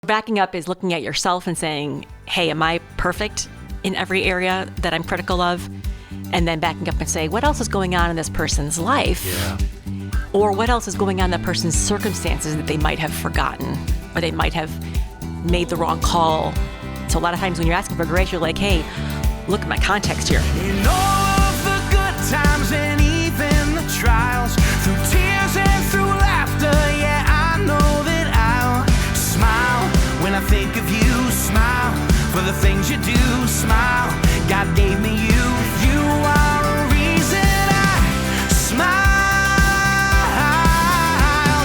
Backing up is looking at yourself and saying, hey, am I perfect in every area that I'm critical of? And then backing up and say, what else is going on in this person's life? Yeah. Or what else is going on in that person's circumstances that they might have forgotten, or they might have made the wrong call. So a lot of times when you're asking for grace, you're like, hey, look at my context here. In all of the good times and even the trials, through tears and through laughter, yeah, I know that I'll smile when I think of you. Smile for the things you do. Smile, God gave me you. You are a reason I smile.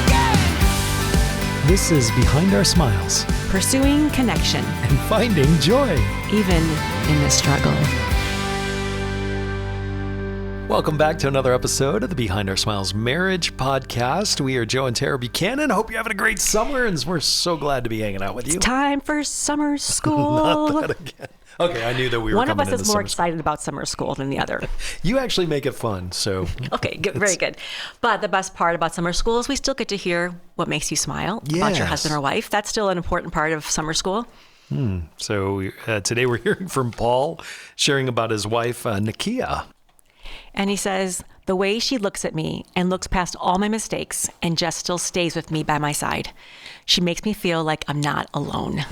Yeah. This is Behind Our Smiles Pursuing connection, and finding joy. even in the struggle. Welcome back to another episode of the Behind Our Smiles Marriage Podcast. We are Joe and Tara Buchanan. Hope you're having a great summer, and we're so glad to be hanging out with you. Time for summer school. Not that again. Okay, I knew that we were One of coming us into is more summer school. excited about summer school than the other. You actually make it fun, so Okay, good, very good. But the best part about summer school is we still get to hear what makes you smile about your Yes. husband or wife. That's still an important part of summer school. today we're hearing from Paul sharing about his wife, Nakia. And he says, the way she looks at me and looks past all my mistakes and just still stays with me by my side. She makes me feel like I'm not alone.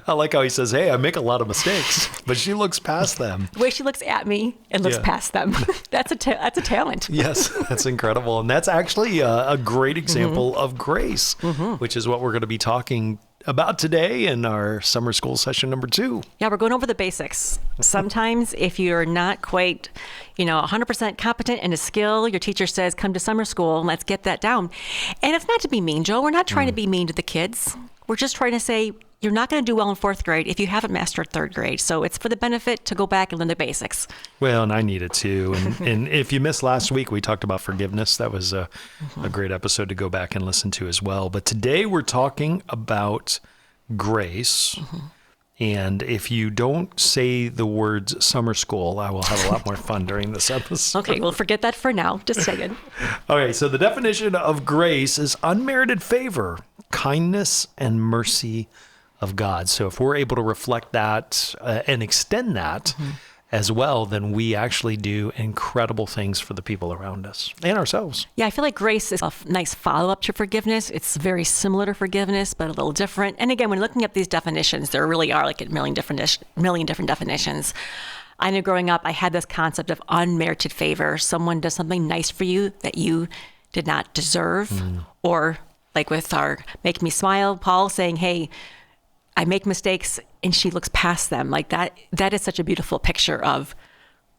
I like how he says, hey, I make a lot of mistakes, but she looks past them. The way she looks at me and looks Yeah. past them. That's a talent. Yes, that's incredible. And that's actually a great example of grace, which is what we're going to be talking about today in our summer school session number 2. Yeah, we're going over the basics. Sometimes if you're not quite, 100% competent in a skill, your teacher says, come to summer school and let's get that down. And it's not to be mean, Joe. We're not trying to be mean to the kids. We're just trying to say, you're not going to do well in 4th grade if you haven't mastered 3rd grade. So it's for the benefit to go back and learn the basics. Well, and I need it too. And if you missed last week, we talked about forgiveness. That was a great episode to go back and listen to as well. But today we're talking about grace. And if you don't say the words summer school, I will have a lot more fun during this episode. Okay, we'll forget that for now. Just saying. Okay, so the definition of grace is unmerited favor, kindness, and mercy of God. So if we're able to reflect that and extend that as well, then we actually do incredible things for the people around us and ourselves. Yeah, I feel like grace is a nice follow-up to forgiveness. It's very similar to forgiveness, but a little different. And again, when looking up these definitions, there really are like a million different definitions. I know growing up, I had this concept of unmerited favor. Someone does something nice for you that you did not deserve. Or like with our Make Me Smile, Paul saying, hey, I make mistakes and she looks past them. Like that is such a beautiful picture of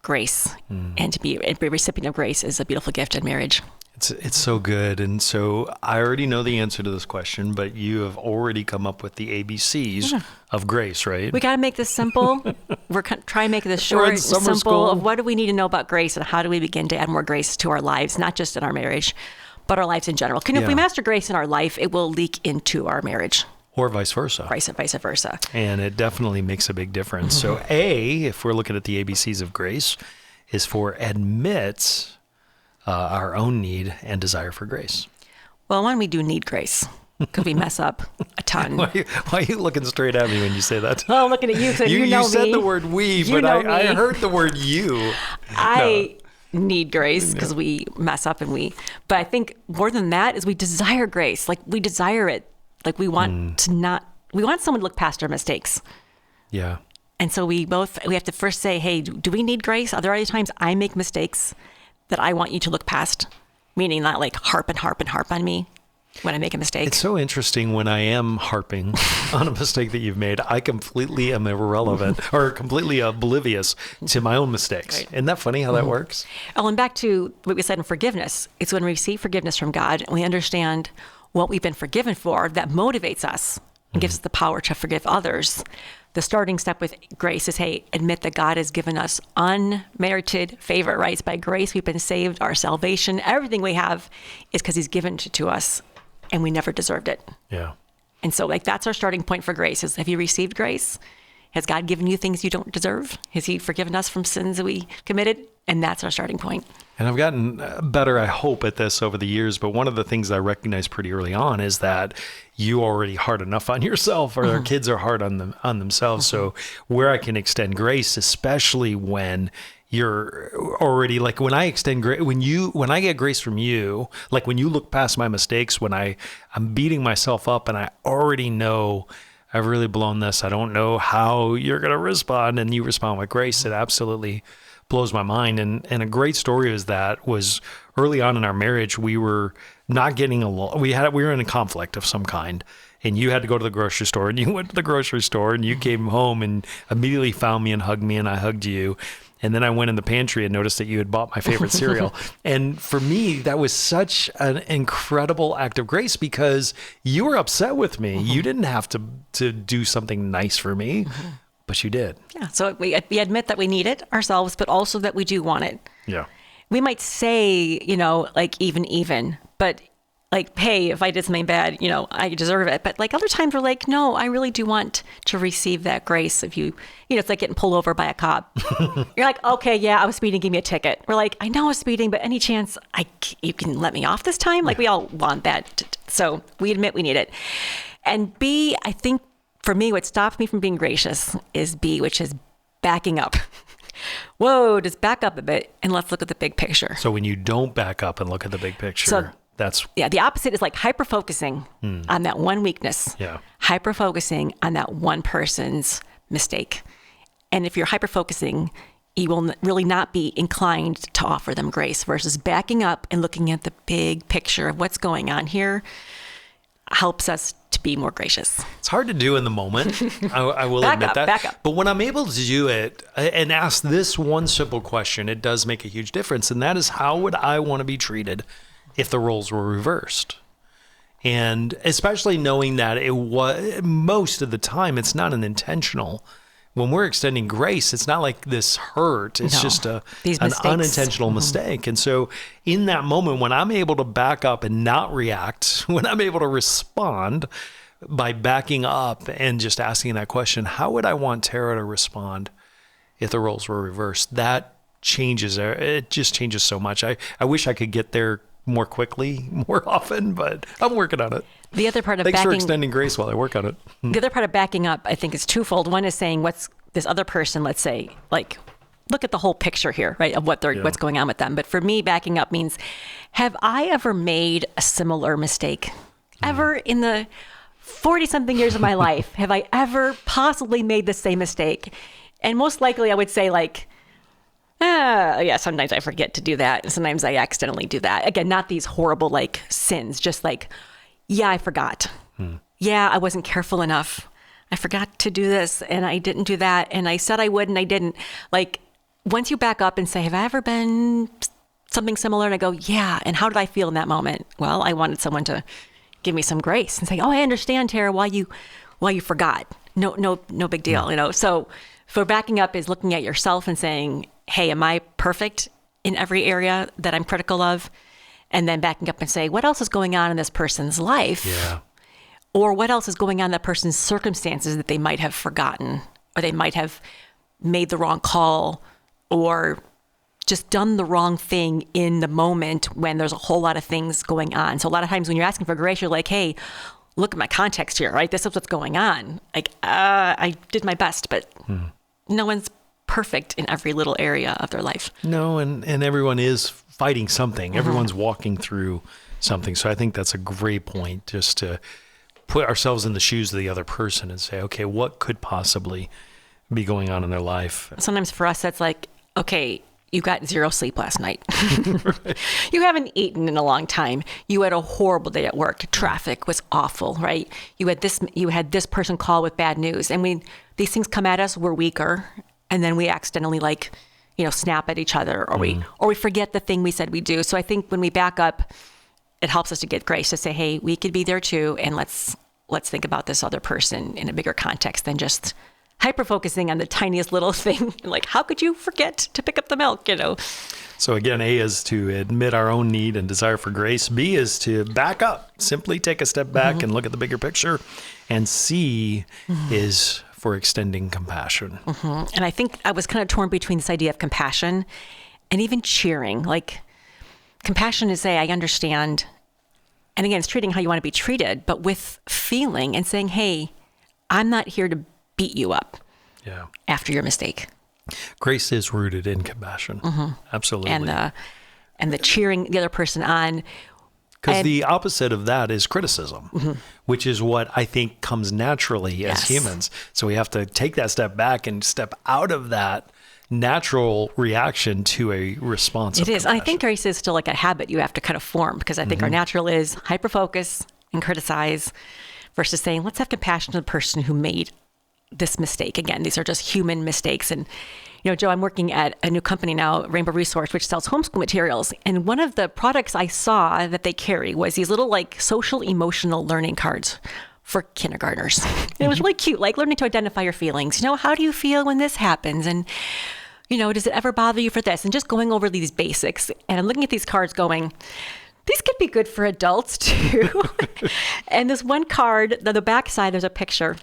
grace. And to be a recipient of grace is a beautiful gift in marriage. It's so good. And so I already know the answer to this question, but you have already come up with the ABCs of grace, right? We got to make this simple. We're trying to make this We're in short and summer simple school. of what do we need to know about grace and how do we begin to add more grace to our lives, not just in our marriage, but our lives in general. If Yeah. we master grace in our life, it will leak into our marriage, Or vice versa. vice versa. And it definitely makes a big difference. So A, if we're looking at the ABCs of grace, is for admit our own need and desire for grace. Well, one, we do need grace because we mess up a ton. Why are you looking straight at me when you say that? Oh, I'm looking at you because you know you said me. the word we, You but know I me. heard the word you. I need grace because we mess up but I think more than that is we desire grace. Like we desire it. Like we want we want someone to look past our mistakes. Yeah. And so we have to first say, hey, do we need grace? Are there other times I make mistakes that I want you to look past? Meaning not like harp on me when I make a mistake. It's so interesting when I am harping on a mistake that you've made. I completely am irrelevant or completely oblivious to my own mistakes. Right. Isn't that funny how that works? Oh, and back to what we said in forgiveness. It's when we receive forgiveness from God and we understand what we've been forgiven for that motivates us and gives us the power to forgive others. The starting step with grace is, hey, admit that God has given us unmerited favor, right? It's by grace we've been saved, our salvation, everything we have is because he's given it to us and we never deserved it. Yeah. And so like that's our starting point for grace is have you received grace? Has God given you things you don't deserve? Has he forgiven us from sins that we committed? And that's our starting point. And I've gotten better, I hope, at this over the years. But one of the things I recognized pretty early on is that you already hard enough on yourself, or our kids are hard on themselves. So where I can extend grace, especially when you're already, like, when I extend grace, when I get grace from you, like when you look past my mistakes, when I'm beating myself up and I already know I've really blown this, I don't know how you're going to respond, and you respond with grace, it absolutely blows my mind. And a great story was early on in our marriage, we were not getting along. We were in a conflict of some kind, and you had to go to the grocery store, and you went to the grocery store, and you came home and immediately found me and hugged me, and I hugged you. And then I went in the pantry and noticed that you had bought my favorite cereal. And for me, that was such an incredible act of grace, because you were upset with me. You didn't have to do something nice for me, but you did. Yeah. So we admit that we need it ourselves, but also that we do want it. Yeah. We might say, like even, but like, hey, if I did something bad, I deserve it. But like other times we're like, no, I really do want to receive that grace. If it's like getting pulled over by a cop. You're like, okay, yeah, I was speeding, give me a ticket. We're like, I know I was speeding, but any chance you can let me off this time? Like we all want that. So we admit we need it. And B, I think for me, what stops me from being gracious is B, which is backing up. Whoa, just back up a bit and let's look at the big picture. So when you don't back up and look at the big picture, So- that's the opposite is like hyper-focusing on that one weakness. Yeah. Hyper-focusing on that one person's mistake. And if you're hyper-focusing, you will really not be inclined to offer them grace, versus backing up and looking at the big picture of what's going on here helps us to be more gracious. It's hard to do in the moment. I will Back admit up, that. back up. But when I'm able to do it and ask this one simple question, it does make a huge difference. And that is, how would I want to be treated if the roles were reversed? And especially knowing that it was, most of the time, it's not an intentional. When we're extending grace, it's not like this hurt. It's No. just These an mistakes. unintentional mistake. And so in that moment, when I'm able to back up and not react, when I'm able to respond by backing up and just asking that question, how would I want Tara to respond if the roles were reversed? That changes. It just changes so much. I wish I could get there more quickly, more often, but I'm working on it. The other part of Thanks for backing extending grace while I work on it. the other part of backing up, I think, is twofold. One is saying, what's this other person, let's say, like, look at the whole picture here, right, of what's going on with them. But for me, backing up means, have I ever made a similar mistake? Ever in the 40-something years of my life, have I ever possibly made the same mistake? And most likely I would say, like, yeah, sometimes I forget to do that. And sometimes I accidentally do that. Again, not these horrible, like, sins, just like, yeah, I forgot. Yeah, I wasn't careful enough. I forgot to do this and I didn't do that. And I said I would and I didn't. Like, once you back up and say, have I ever been something similar? And I go, yeah. And how did I feel in that moment? Well, I wanted someone to give me some grace and say, oh, I understand, Tara, why you forgot. No big deal, So for backing up is looking at yourself and saying, hey, am I perfect in every area that I'm critical of? And then backing up and say, what else is going on in this person's life? Yeah. Or what else is going on in that person's circumstances that they might have forgotten, or they might have made the wrong call, or just done the wrong thing in the moment when there's a whole lot of things going on. So a lot of times when you're asking for grace, you're like, hey, look at my context here, right? This is what's going on. Like, I did my best, but no one's perfect in every little area of their life. No, and everyone is fighting something. Everyone's walking through something. So I think that's a great point, just to put ourselves in the shoes of the other person and say, okay, what could possibly be going on in their life? Sometimes for us, that's like, okay, you got 0 sleep last night. You haven't eaten in a long time. You had a horrible day at work. Traffic was awful, right? You had this person call with bad news. And these things come at us, we're weaker. And then we accidentally snap at each other, or we forget the thing we said we do. So I think when we back up, it helps us to get grace to say, hey, we could be there too. And let's think about this other person in a bigger context than just hyper-focusing on the tiniest little thing. Like, how could you forget to pick up the milk, So again, A is to admit our own need and desire for grace. B is to back up, simply take a step back and look at the bigger picture. And C is for extending compassion. And I think I was kind of torn between this idea of compassion and even cheering. Like, compassion is say, I understand. And again, it's treating how you want to be treated, but with feeling and saying, hey, I'm not here to beat you up Yeah. after your mistake. Grace is rooted in compassion. Absolutely. And the cheering the other person on. Because And- the opposite of that is criticism, which is what I think comes naturally as Yes. humans. So we have to take that step back and step out of that natural reaction to a response. It of is. And I compassion. think grace is still like a habit you have to kind of form, because I think our natural is hyper-focus and criticize versus saying, let's have compassion to the person who made this mistake. Again, these are just human mistakes. And, you know, Joe, I'm working at a new company now, Rainbow Resource, which sells homeschool materials. And one of the products I saw that they carry was these little like social emotional learning cards for kindergartners. And it was really cute, like learning to identify your feelings. You know, how do you feel when this happens? And, you know, does it ever bother you for this? And just going over these basics. And I'm looking at these cards going, these could be good for adults too. And this one card, the back side, there's a picture.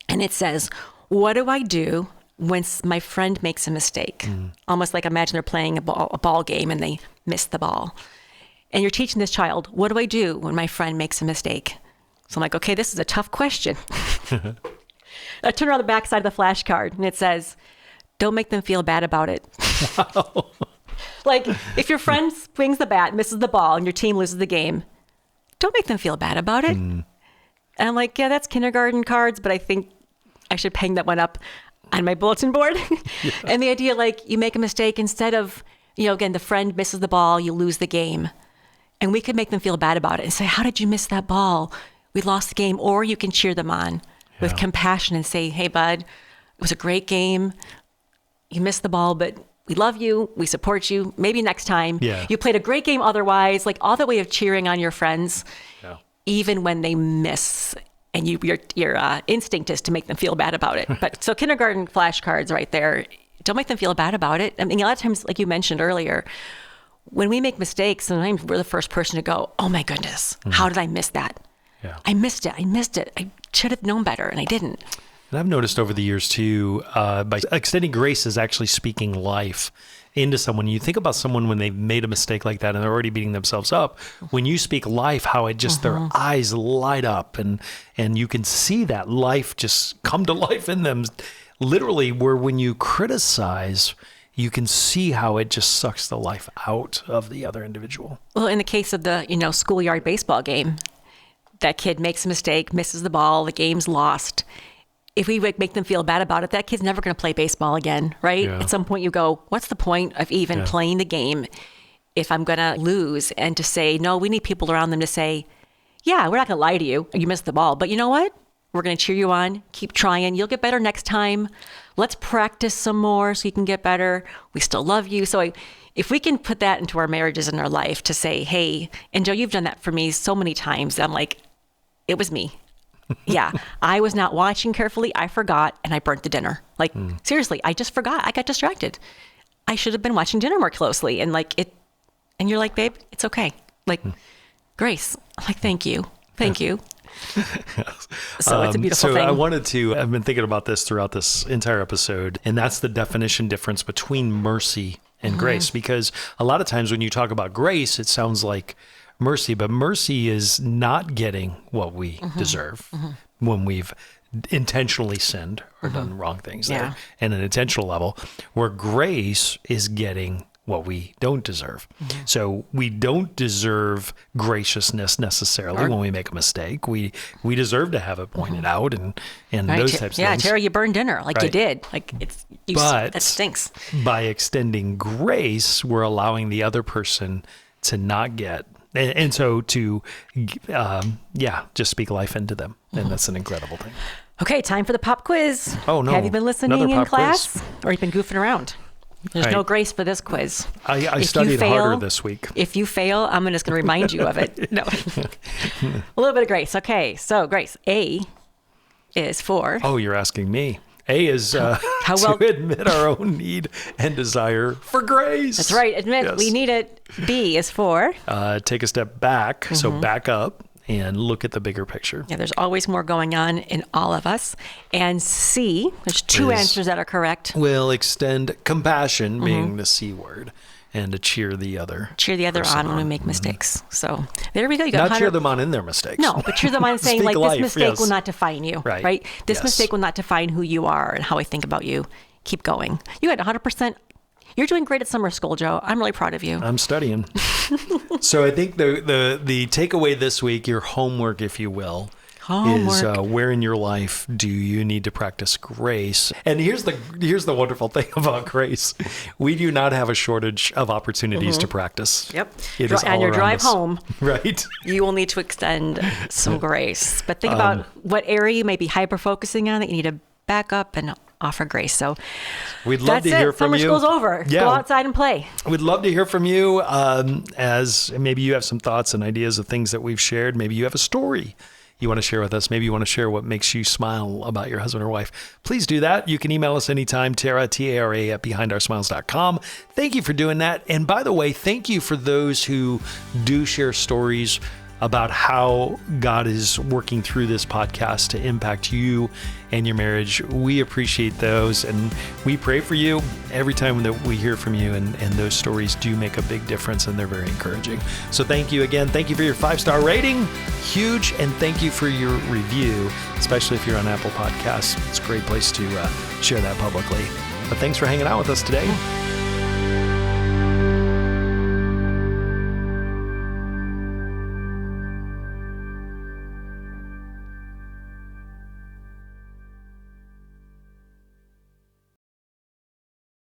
And it says, what do I do when my friend makes a mistake? Almost like imagine they're playing a ball game and they miss the ball. And you're teaching this child, what do I do when my friend makes a mistake? So I'm like, okay, this is a tough question. I turn around the back side of the flashcard and it says, don't make them feel bad about it. Like, if your friend swings the bat, misses the ball, and your team loses the game, don't make them feel bad about it. And I'm like, yeah, that's kindergarten cards, but I think I should hang that one up on my bulletin board. And the idea, like, you make a mistake, instead of, you know, again, the friend misses the ball, you lose the game. And we could make them feel bad about it and say, how did you miss that ball? We lost the game. Or you can cheer them on with compassion and say, hey, bud, it was a great game. You missed the ball, but we love you. We support you. Maybe next time. Yeah. You played a great game otherwise. Like, all that way of cheering on your friends, Yeah. even when they miss. And your instinct is to make them feel bad about it. But so kindergarten flashcards right there, don't make them feel bad about it. I mean, a lot of times, like you mentioned earlier, when we make mistakes, sometimes we're the first person to go, oh my goodness, how did I miss that? Yeah. I missed it. I should have known better, and I didn't. And I've noticed over the years too, by extending grace is actually speaking life into someone. You think about someone when they've made a mistake like that and they're already beating themselves up. When you speak life, how it just, their eyes light up and you can see that life just come to life in them. Literally, where when you criticize, you can see how it just sucks the life out of the other individual. Well, in the case of the, schoolyard baseball game, that kid makes a mistake, misses the ball, the game's lost. If we make them feel bad about it, that kid's never going to play baseball again, right? Yeah. At some point you go, what's the point of even playing the game if I'm going to lose? And to say, no, we need people around them to say, yeah, we're not going to lie to you. You missed the ball. But you know what? We're going to cheer you on. Keep trying. You'll get better next time. Let's practice some more so you can get better. We still love you. So if we can put that into our marriages and our life to say, hey, and Joe, you've done that for me so many times. I'm like, it was me. Yeah, I was not watching carefully. I forgot and I burnt the dinner. Like, seriously, I just forgot. I got distracted. I should have been watching dinner more closely. And and you're like, babe, it's okay. Like, Grace. I'm like, thank you. Thank you. So it's a beautiful thing. I've been thinking about this throughout this entire episode, and that's the definition difference between mercy and grace. Because a lot of times when you talk about grace, it sounds like mercy, but mercy is not getting what we deserve when we've intentionally sinned or done wrong things there in an intentional level, where grace is getting what we don't deserve. So we don't deserve graciousness necessarily when we make a mistake. We deserve to have it pointed out and Right. those types of yeah, things. Terry, you burned dinner like you Right. did. Like that stinks. By extending grace, we're allowing the other person to not get, and so to, just speak life into them. And that's an incredible thing. Okay, time for the pop quiz. Oh, no. Have you been listening Another in pop class? quiz. Or you've been goofing around? There's no grace for this quiz. I If studied you fail, harder this week. If you fail, I'm just going to remind you of it. No. A little bit of grace. Okay, so Grace, A is for... Oh, you're asking me. A is well- to admit our own need and desire for grace. That's right. Admit Yes. we need it. B is for... Take a step back, so back up and look at the bigger picture. Yeah, there's always more going on in all of us. And C, there's two Is- answers that are correct. Will extend compassion, being the C word, and to cheer the other. Cheer the other person on when we make mistakes. So there we go. You got Not cheer 100 them on in their mistakes. No, but cheer them on saying, Speak like, life, this mistake yes. will not define you, Right. right? This Yes. mistake will not define who you are and how I think about you. Keep going. You had 100%. You're doing great at summer school, Joe. I'm really proud of you. I'm studying. So I think the takeaway this week, your homework, if you will, is where in your life do you need to practice grace? And here's the wonderful thing about grace: we do not have a shortage of opportunities to practice. Yep. It is And all your around drive us. home, right? you will need to extend some grace. But think about what area you may be hyper-focusing on that you need to back up and offer grace. So We'd love that's to hear it. from Summer you. school's over. Yeah. Go outside and play. We'd love to hear from you, as maybe you have some thoughts and ideas of things that we've shared. Maybe you have a story you want to share with us. Maybe you want to share what makes you smile about your husband or wife. Please do that. You can email us anytime, Tara, T-A-R-A, at BehindOurSmiles.com. Thank you for doing that. And by the way, thank you for those who do share stories about how God is working through this podcast to impact you and your marriage. We appreciate those, and we pray for you every time that we hear from you, and those stories do make a big difference, and they're very encouraging. So thank you again. Thank you for your 5-star rating. Huge. And thank you for your review, especially if you're on Apple Podcasts. It's a great place to share that publicly. But thanks for hanging out with us today.